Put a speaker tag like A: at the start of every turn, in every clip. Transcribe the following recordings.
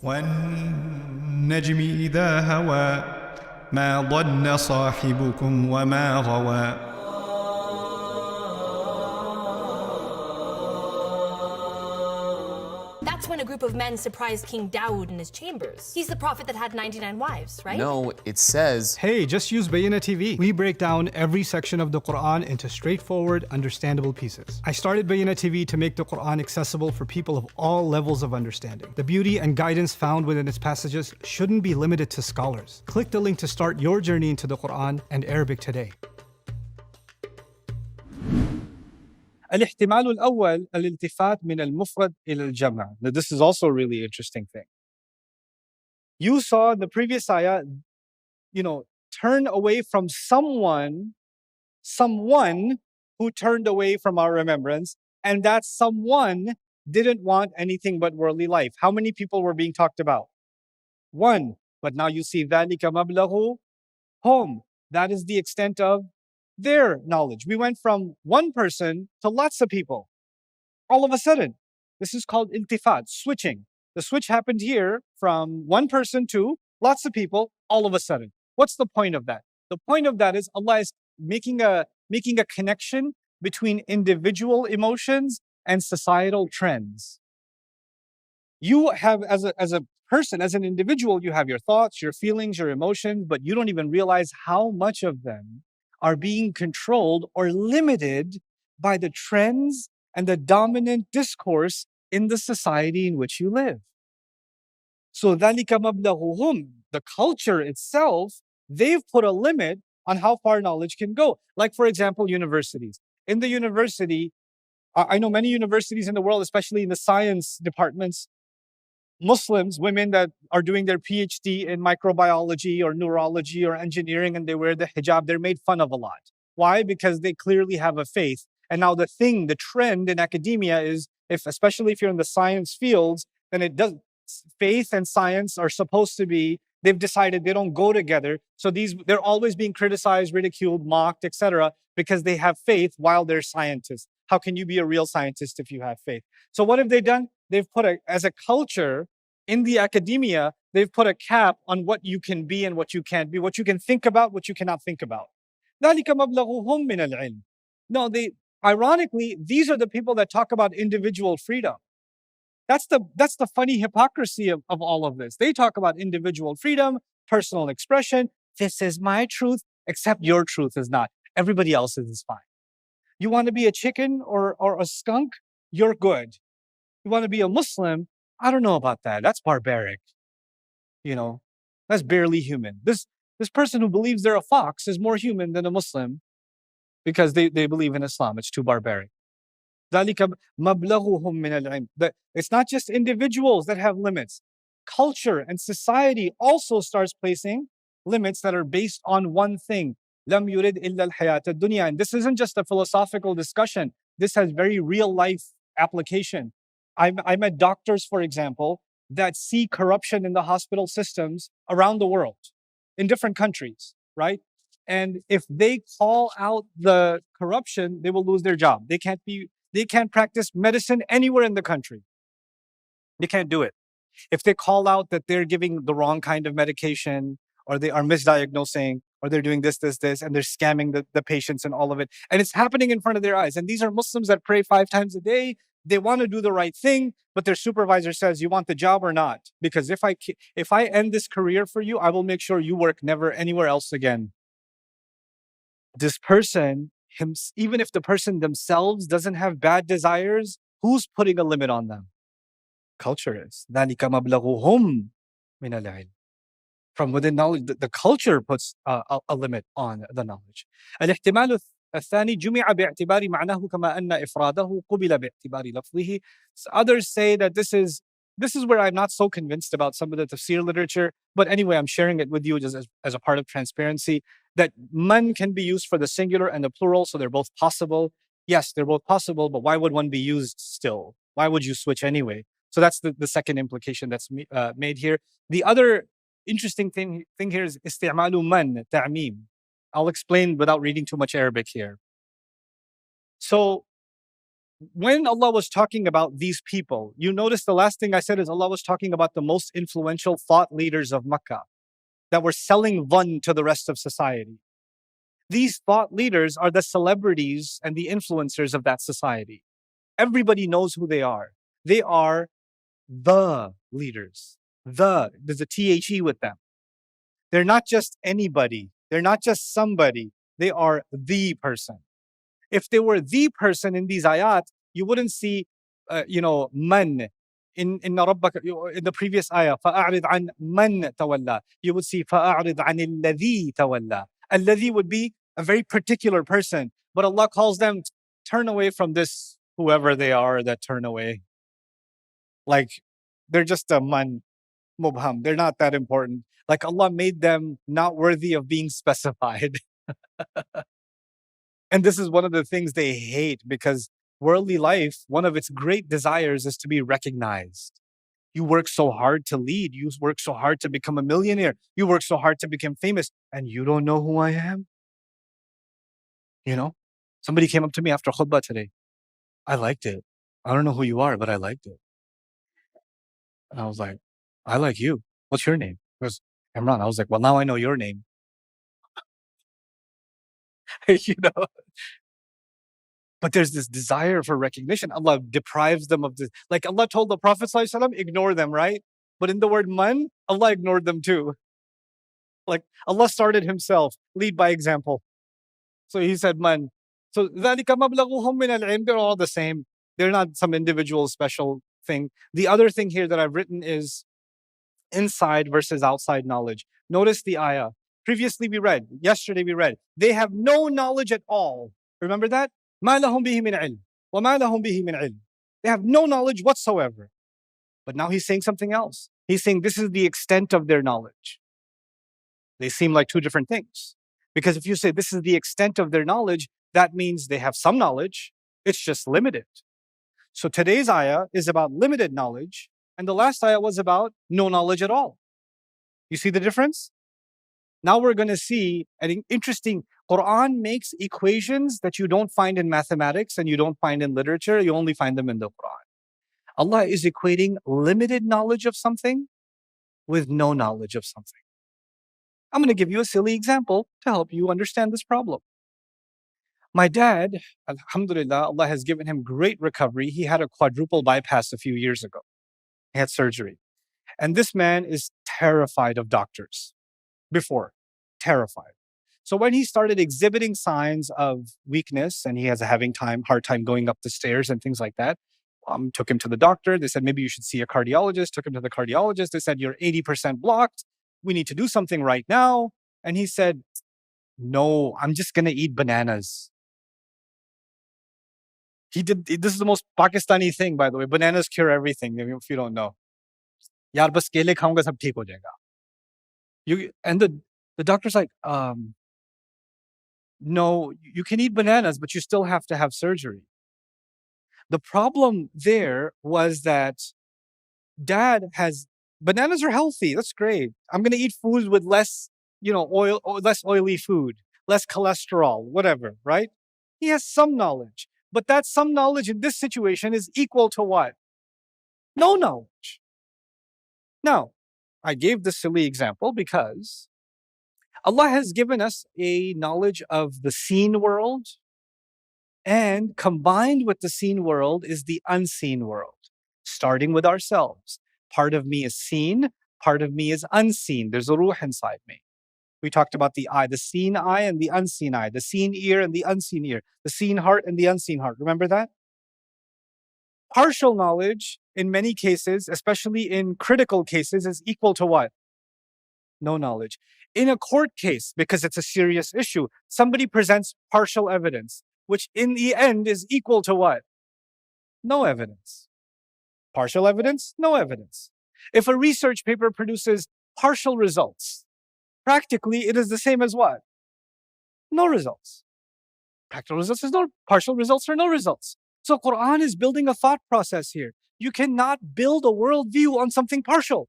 A: والنجم إذا هوى ما ضل صاحبكم وما غوى.
B: That's when a group of men surprised King Dawood in his chambers. He's the prophet that had 99 wives, right?
C: No, it says...
D: Hey, just use Bayyina TV. We break down every section of the Quran into straightforward, understandable pieces. I started Bayyina TV to make the Quran accessible for people of all levels of understanding. The beauty and guidance found within its passages shouldn't be limited to scholars. Click the link to start your journey into the Quran and Arabic today.
E: الاحتمال الأول الالتفات من المفرد إلى الجمع. Now this is also a really interesting thing. You saw in the previous ayah, turn away from someone who turned away from our remembrance, and that someone didn't want anything but worldly life. How many people were being talked about? One. But now you see ذَلِكَ مَبْلَغُ home. That is the extent of their knowledge. We went from one person to lots of people. All of a sudden, this is called iltifat, switching. The switch happened here from one person to lots of people all of a sudden. What's the point of that? The point of that is Allah is making a connection between individual emotions and societal trends. You have, as a person, as an individual, you have your thoughts, your feelings, your emotions, but you don't even realize how much of them are being controlled or limited by the trends and the dominant discourse in the society in which you live. So ذَلِكَ مَبْلَغُهُمْ, the culture itself, they've put a limit on how far knowledge can go. Like, for example, universities. In the university, I know many universities in the world, especially in the science departments, Muslims, women that are doing their PhD in microbiology or neurology or engineering, and they wear the hijab, they're made fun of a lot. Why? Because they clearly have a faith. And now the trend in academia is, especially if you're in the science fields, then faith and science are supposed to be, they've decided they don't go together. So they're always being criticized, ridiculed, mocked, etc., because they have faith while they're scientists. How can you be a real scientist if you have faith? So what have they done? They've put as a culture in the academia, they've put a cap on what you can be and what you can't be, what you can think about, what you cannot think about. ذَلِكَ مَبْلَغُهُمْ مِنَ الْعِلْمِ. No, ironically, these are the people that talk about individual freedom. That's the funny hypocrisy of all of this. They talk about individual freedom, personal expression. This is my truth, except your truth is not. Everybody else's is fine. You want to be a chicken or a skunk? You're good. You want to be a Muslim? I don't know about that. That's barbaric. That's barely human. This person who believes they're a fox is more human than a Muslim because they believe in Islam. It's too barbaric. ذَلِكَ مَبْلَغُهُمْ مِنَ الْعِلْمِ. It's not just individuals that have limits. Culture and society also starts placing limits that are based on one thing. لَمْ يُرِدْ إِلَّا الْحَيَاةَ الدُّنْيَا. And this isn't just a philosophical discussion. This has very real life application. I met doctors, for example, that see corruption in the hospital systems around the world, in different countries, right? And if they call out the corruption, they will lose their job. They can't practice medicine anywhere in the country. They can't do it. If they call out that they're giving the wrong kind of medication, or they are misdiagnosing, or they're doing this, and they're scamming the patients and all of it, and it's happening in front of their eyes. And these are Muslims that pray 5 times a day. They want to do the right thing, but their supervisor says, you want the job or not? Because if I end this career for you, I will make sure you work never anywhere else again. This person, even if the person themselves doesn't have bad desires, who's putting a limit on them? Culture is. ذَلِكَ مَبْلَغُهُمْ مِنَ الْعِلْمِ. From within knowledge, the culture puts a limit on the knowledge. الاحتمال الثاني جمع باعتبار معناه كما أن إفراده قبل باعتبار لفظه. Others say that this is where I'm not so convinced about some of the tafsir literature, but anyway, I'm sharing it with you just as a part of transparency, that man can be used for the singular and the plural, so they're both possible. Yes, they're both possible, but why would one be used still? Why would you switch anyway? So that's the second implication that's made here. The other interesting thing here is استعمال من, ta'mim. I'll explain without reading too much Arabic here. So when Allah was talking about these people, you notice the last thing I said is Allah was talking about the most influential thought leaders of Makkah that were selling dhann to the rest of society. These thought leaders are the celebrities and the influencers of that society. Everybody knows who they are. They are the leaders. There's a THE with them. They're not just anybody. They're not just somebody. They are the person. If they were the person in these ayat, you wouldn't see, man. In the previous ayah, فَأَعْرِضْ عَنْ مَنْ تَوَلَّى. You would see فَأَعْرِضْ عَنِ الَّذِي تَوَلَّى. الَّذِي would be a very particular person. But Allah calls them, turn away from this, whoever they are that turn away. Like, they're just a man mubham. They're not that important. Like Allah made them not worthy of being specified. And this is one of the things they hate, because worldly life, one of its great desires is to be recognized. You work so hard to lead. You work so hard to become a millionaire. You work so hard to become famous, and you don't know who I am? Somebody came up to me after khutbah today. I liked it. I don't know who you are, but I liked it. And I was like, I like you. What's your name? He goes, Imran. I was like, well, now I know your name. But there's this desire for recognition. Allah deprives them of this. Like Allah told the Prophet ﷺ, ignore them, right? But in the word man, Allah ignored them too. Like Allah started himself, lead by example. So he said man. So ذَلِكَ مَبْلَغُهُم مِّنَ الْعِلْمِ. They're all the same. They're not some individual special thing. The other thing here that I've written is inside versus outside knowledge. Notice the ayah. Yesterday we read, they have no knowledge at all. Remember that? مَا لَهُم بِهِ مِنْ عِلْمٍ وَمَا لَهُم بِهِ مِنْ عِلْمٍ. They have no knowledge whatsoever. But now he's saying something else. He's saying this is the extent of their knowledge. They seem like two different things. Because if you say this is the extent of their knowledge, that means they have some knowledge. It's just limited. So today's ayah is about limited knowledge, and the last ayah was about no knowledge at all. You see the difference? Now we're going to see an interesting. Quran makes equations that you don't find in mathematics and you don't find in literature. You only find them in the Quran. Allah is equating limited knowledge of something with no knowledge of something. I'm going to give you a silly example to help you understand this problem. My dad, alhamdulillah, Allah has given him great recovery. He had a quadruple bypass a few years ago. He had surgery. And this man is terrified of doctors. Before, terrified. So when he started exhibiting signs of weakness and he has hard time going up the stairs and things like that, took him to the doctor. They said, maybe you should see a cardiologist. Took him to the cardiologist. They said, you're 80% blocked. We need to do something right now. And he said, no, I'm just going to eat bananas. This is the most Pakistani thing, by the way. Bananas cure everything, if you don't know. Yaar, bas kele khaunga, sab theek ho jayega. And the doctor's like, no, you can eat bananas, but you still have to have surgery. The problem there was that bananas are healthy. That's great. I'm going to eat food with less, oil, or less oily food, less cholesterol, whatever, right? He has some knowledge, but that some knowledge in this situation is equal to what? No knowledge. Now, I gave this silly example because Allah has given us a knowledge of the seen world, and combined with the seen world is the unseen world, starting with ourselves. Part of me is seen, part of me is unseen. There's a ruh inside me. We talked about the eye, the seen eye and the unseen eye, the seen ear and the unseen ear, the seen heart and the unseen heart. Remember that? Partial knowledge, in many cases, especially in critical cases, is equal to what? No knowledge. In a court case, because it's a serious issue, somebody presents partial evidence, which in the end is equal to what? No evidence. Partial evidence, no evidence. If a research paper produces partial results, practically it is the same as what? No results. Practical results is no, partial results are no results. So Quran is building a thought process here. You cannot build a worldview on something partial.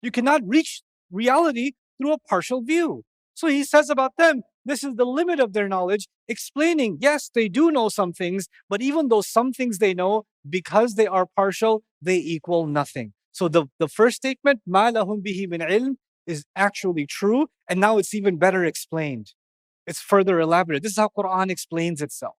E: You cannot reach reality through a partial view. So he says about them, This is the limit of their knowledge, explaining, yes, they do know some things, but even those some things they know, because they are partial, they equal nothing. So the first statement, مَا لَهُمْ بِهِ مِنْ عِلْمٍ, is actually true, and now it's even better explained. It's further elaborate. This is how Quran explains itself.